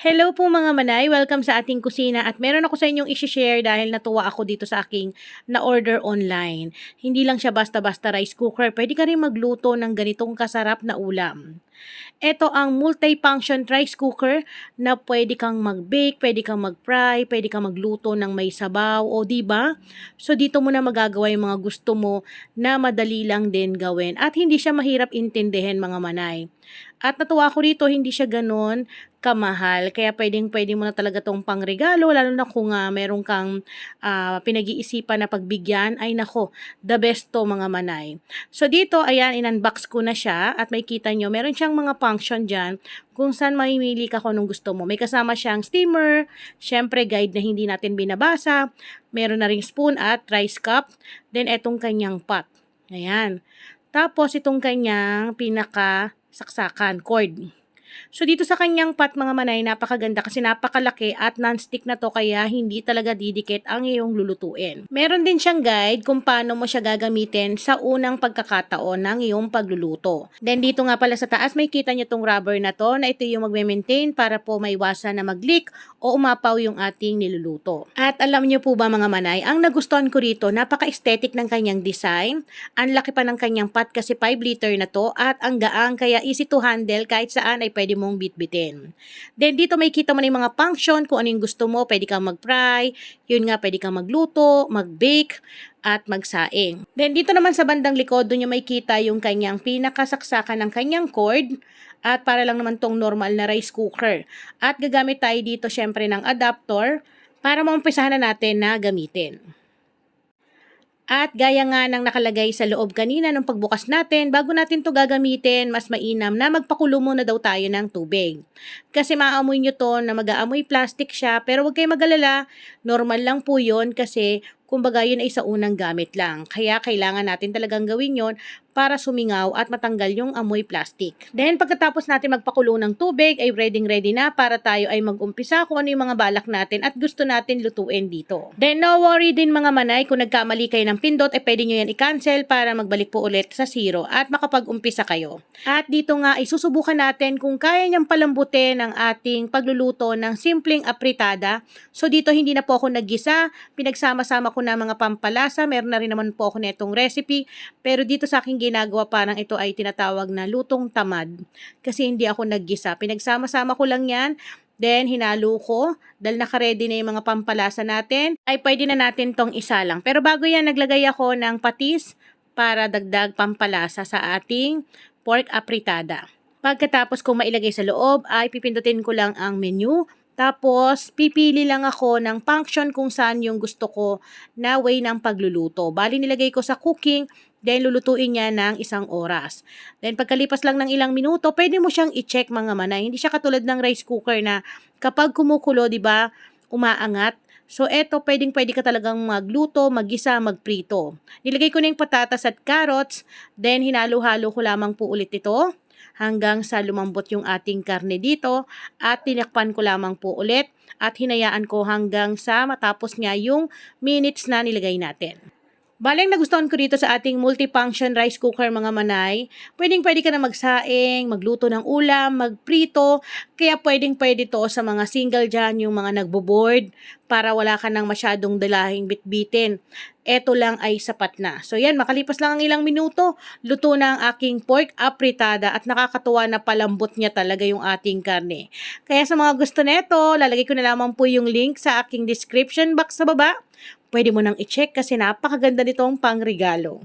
Hello po mga manay, welcome sa ating kusina at meron ako sa inyong i-share dahil natuwa ako dito sa aking na-order online. Hindi lang siya basta-basta rice cooker, pwede ka rin magluto ng ganitong kasarap na ulam. Ito ang multi-function rice cooker na pwede kang mag-bake, pwede kang mag-fry, pwede kang magluto ng may sabaw o di ba? So dito mo na magagawa yung mga gusto mo na madali lang din gawin at hindi siya mahirap intindihin mga manay. At natuwa ko rito, hindi siya ganon kamahal. Kaya pwedeng-pwede mo na talaga tong pangregalo, lalo na kung meron kang pinag-iisipan na pagbigyan, ay nako, the best to mga manay. So dito, ayan, in-unbox ko na siya at may kita nyo, meron siyang mga function dyan kung saan mamimili ka kung anong gusto mo. May kasama siyang steamer, syempre guide na hindi natin binabasa, meron na ring spoon at rice cup, then etong kanyang pot. Ayan. Tapos itong kanyang pinaka-saksakan, cord. So dito sa kanyang pot mga manay, napakaganda kasi napakalaki at non-stick na to kaya hindi talaga didikit ang iyong lulutuin. Meron din siyang guide kung paano mo siya gagamitin sa unang pagkakataon ng iyong pagluluto. Then dito nga pala sa taas may kita nyo tong rubber na to na ito yung magme-maintain para po maiwasan na mag-leak o umapaw yung ating niluluto. At alam nyo po ba mga manay, ang nagustuhan ko rito, napaka-aesthetic ng kanyang design. Ang laki pa ng kanyang pot kasi 5 liter na to at ang gaang kaya easy to handle kahit saan ay pwede mong bitbitin. Then dito may kita mo na yung mga function kung ano yung gusto mo. Pwede kang mag-fry, yun nga pwede kang magluto, mag-bake, at magsaing. Then dito naman sa bandang likod, doon yung may kita yung kanyang pinakasaksakan ng kanyang cord at para lang naman tong normal na rice cooker. At gagamit tayo dito syempre ng adapter para maumpisahan na natin na gamitin. At gaya nga ng nakalagay sa loob kanina nung pagbukas natin, bago natin to gagamitin, mas mainam na magpakulo muna daw tayo ng tubig. Kasi maamoy nyo to na mag-aamoy plastic siya, pero huwag kayong mag-alala, normal lang po yun kasi kumbaga yun ay sa unang gamit lang. Kaya kailangan natin talagang gawin yon para sumingaw at matanggal yung amoy plastic. Then pagkatapos natin magpakulo ng tubig ay ready na para tayo ay mag-umpisa kung ano yung mga balak natin at gusto natin lutuin dito. Then no worry din mga manay kung nagkamali kayo ng pindot ay pwede nyo yan i-cancel para magbalik po ulit sa zero at makapag-umpisa kayo. At dito nga ay susubukan natin kung kaya niyang palambutin ang ating pagluluto ng simpleng apritada. So dito hindi na po ako naggisa, pinagsama-sama ko na mga pampalasa, meron na rin naman po ako netong recipe, pero dito sa aking ginagawa parang ito ay tinatawag na lutong tamad kasi hindi ako naggisa. Pinagsama-sama ko lang yan, then hinalo ko, dahil naka-ready na yung mga pampalasa natin, ay pwede na natin tong isa lang. Pero bago yan, naglagay ako ng patis para dagdag pampalasa sa ating pork apritada. Pagkatapos kung mailagay sa loob, ay pipindutin ko lang ang menu. Tapos, pipili lang ako ng function kung saan yung gusto ko na way ng pagluluto. Bali, nilagay ko sa cooking, then lulutuin niya ng 1 oras. Then, pagkalipas lang ng ilang minuto, pwede mo siyang i-check mga manay. Hindi siya katulad ng rice cooker na kapag kumukulo, di ba, umaangat. So, eto, pwedeng-pwede ka talagang magluto, maggisa, magprito. Nilagay ko na yung patatas at carrots, then hinalo-halo ko lamang po ulit ito hanggang sa lumambot yung ating karne dito at tinakpan ko lamang po ulit at hinayaan ko hanggang sa matapos niya yung minutes na nilagay natin. Balang nagustuhan ko dito sa ating multifunction rice cooker mga manay, pwedeng-pwede ka na magsaing, magluto ng ulam, magprito, kaya pwedeng-pwede to sa mga single dyan, yung mga nagbo-board, para wala ka nang masyadong dalahing bitbitin. Eto lang ay sapat na. So yan, makalipas lang ang ilang minuto, luto na ang aking pork apritada at nakakatuwa na palambot niya talaga yung ating karne. Kaya sa mga gusto neto, lalagay ko na lamang po yung link sa aking description box sa baba. Pwede mo nang i-check kasi napakaganda nitong pangregalo.